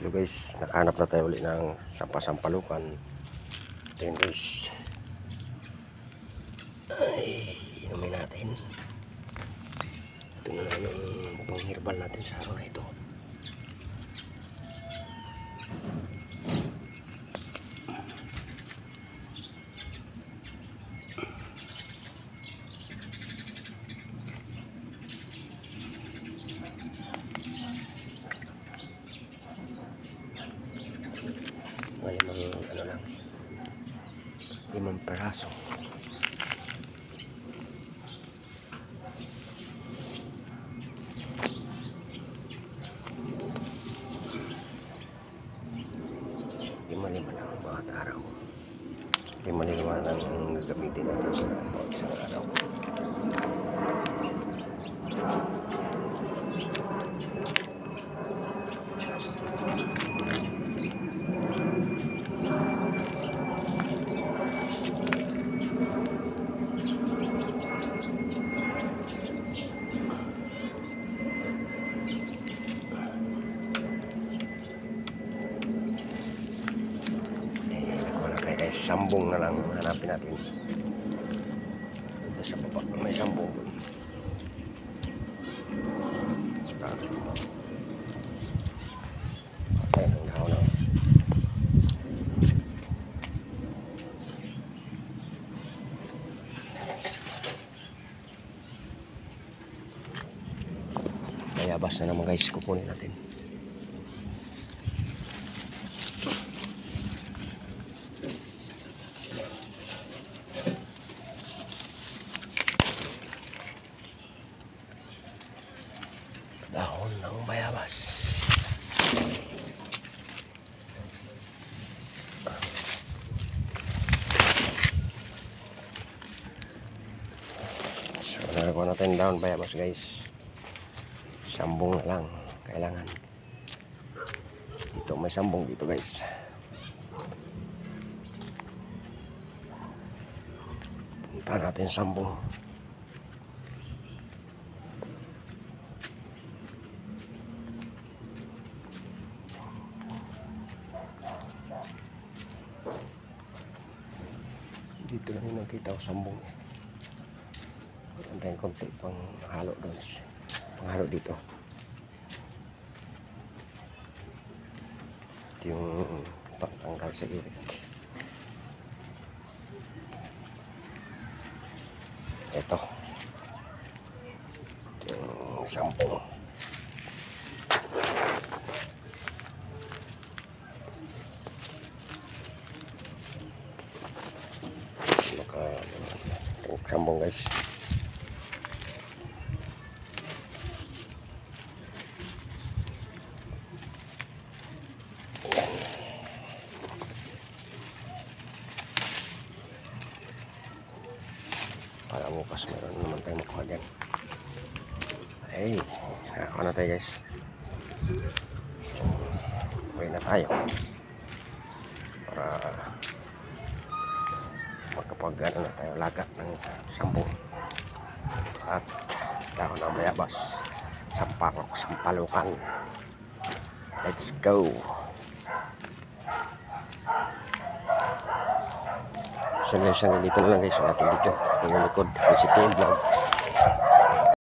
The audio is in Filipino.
Hello guys, nakahanap na tayo ulit ng sampasampalukan. Ito yun guys. Ay, inumin natin. Ito na lang yung mukhang herbal natin sa araw na ito. Malamang ano lang, 5 peraso. Lima lang bawat araw. 5 lang ang gagamitin natin sa bawat isang araw. Sambong na lang hanapin natin. Sa baba may sambong. Saka patay ng dahon na. Bayabas na naman guys, kukunin natin. Dahon ng bayabas. So, nagawa natin dahon bayabas guys. Sambong na lang kailangan. Dito may sambong dito guys. Punta natin sambong. Dito lang yung nakita ko sambong. Antayin konti pang halo doon. Panghalo dito. Ito yung pangtanggal sa irik. Ito yung sambong. Sambong guys. Yan. Para bukas meron naman tayo makuha dyan. Ay, nakakuha na tayo guys. So, uwi na tayo. Para magkapag-ano na tayo lagat ng sambong at dahon ng bayabas, sampalukan. Let's go. So guys, dito na lang guys ang ating video. Yung likod, si Vlog.